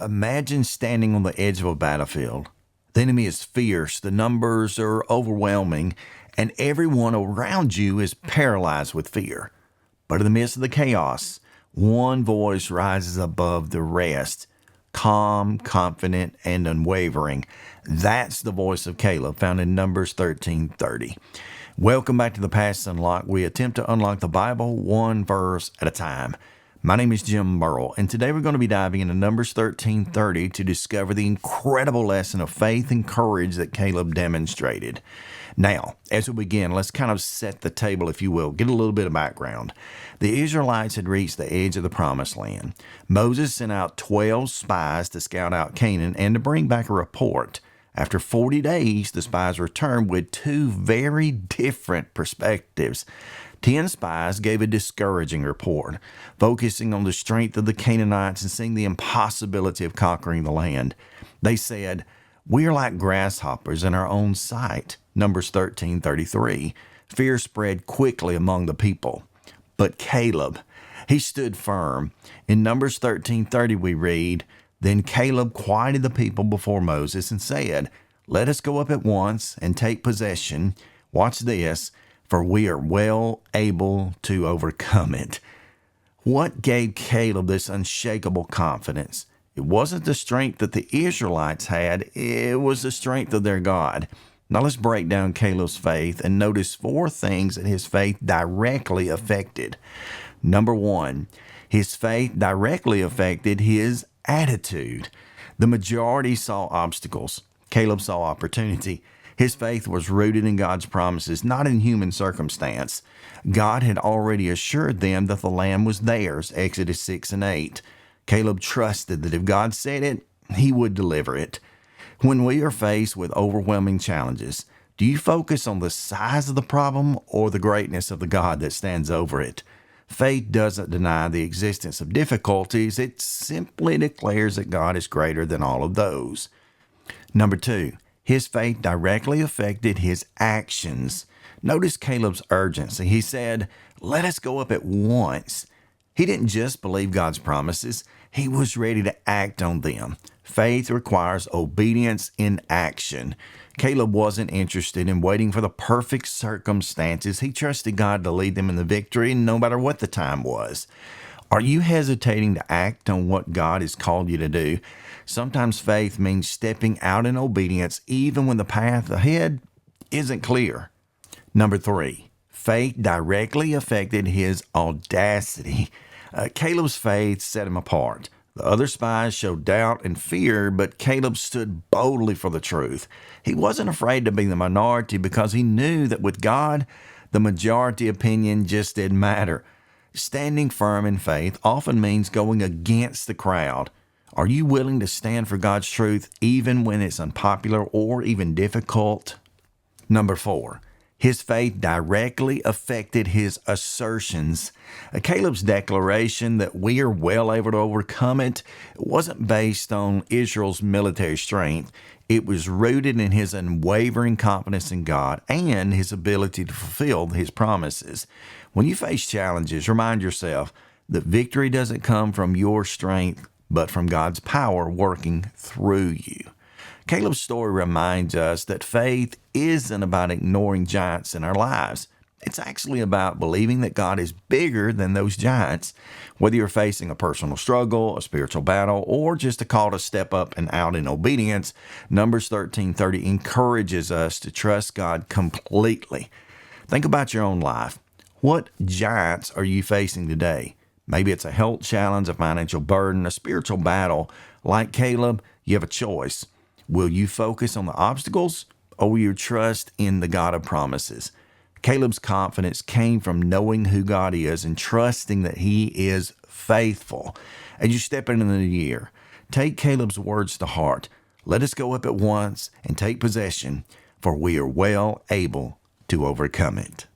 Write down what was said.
Imagine standing on the edge of a battlefield. The enemy is fierce, the numbers are overwhelming, and everyone around you is paralyzed with fear. But in the midst of the chaos, one voice rises above the rest, calm, confident, and unwavering. That's the voice of Caleb, found in Numbers 13:30. Welcome back to the Past Unlocked. We attempt to unlock the Bible one verse at a time. My name is Jim Murrell, and today we're going to be diving into Numbers 13:30 to discover the incredible lesson of faith and courage that Caleb demonstrated. Now, as we begin, let's kind of set the table, if you will, get a little bit of background. The Israelites had reached the edge of the Promised Land. Moses sent out 12 spies to scout out Canaan and to bring back a report. After 40 days, the spies returned with two very different perspectives. 10 spies gave a discouraging report, focusing on the strength of the Canaanites and seeing the impossibility of conquering the land. They said, "We are like grasshoppers in our own sight." Numbers 13:33. Fear spread quickly among the people. But Caleb, he stood firm. In Numbers 13:30 we read, "Then Caleb quieted the people before Moses and said, 'Let us go up at once and take possession.'" Watch this. "For we are well able to overcome it." What gave Caleb this unshakable confidence? It wasn't the strength that the Israelites had, it was the strength of their God. Now let's break down Caleb's faith and notice four things that his faith directly affected. Number one, his faith directly affected his attitude. The majority saw obstacles. Caleb saw opportunity. His faith was rooted in God's promises, not in human circumstance. God had already assured them that the land was theirs, Exodus 6:8. Caleb trusted that if God said it, he would deliver it. When we are faced with overwhelming challenges, do you focus on the size of the problem or the greatness of the God that stands over it? Faith doesn't deny the existence of difficulties. It simply declares that God is greater than all of those. Number two, his faith directly affected his actions. Notice Caleb's urgency. He said, "Let us go up at once." He didn't just believe God's promises. He was ready to act on them. Faith requires obedience in action. Caleb wasn't interested in waiting for the perfect circumstances. He trusted God to lead them in the victory no matter what the time was. Are you hesitating to act on what God has called you to do? Sometimes faith means stepping out in obedience even when the path ahead isn't clear. Number three, faith directly affected his audacity. Caleb's faith set him apart. The other spies showed doubt and fear, but Caleb stood boldly for the truth. He wasn't afraid to be the minority because he knew that with God, the majority opinion just didn't matter. Standing firm in faith often means going against the crowd. Are you willing to stand for God's truth even when it's unpopular or even difficult? Number four, his faith directly affected his assertions. Caleb's declaration that we are well able to overcome it wasn't based on Israel's military strength. It was rooted in his unwavering confidence in God and his ability to fulfill his promises. When you face challenges, remind yourself that victory doesn't come from your strength, but from God's power working through you. Caleb's story reminds us that faith isn't about ignoring giants in our lives. It's actually about believing that God is bigger than those giants. Whether you're facing a personal struggle, a spiritual battle, or just a call to step up and out in obedience, Numbers 13:30 encourages us to trust God completely. Think about your own life. What giants are you facing today? Maybe it's a health challenge, a financial burden, a spiritual battle. Like Caleb, you have a choice. Will you focus on the obstacles or will you trust in the God of promises? Caleb's confidence came from knowing who God is and trusting that he is faithful. As you step into the new year, take Caleb's words to heart. Let us go up at once and take possession, for we are well able to overcome it.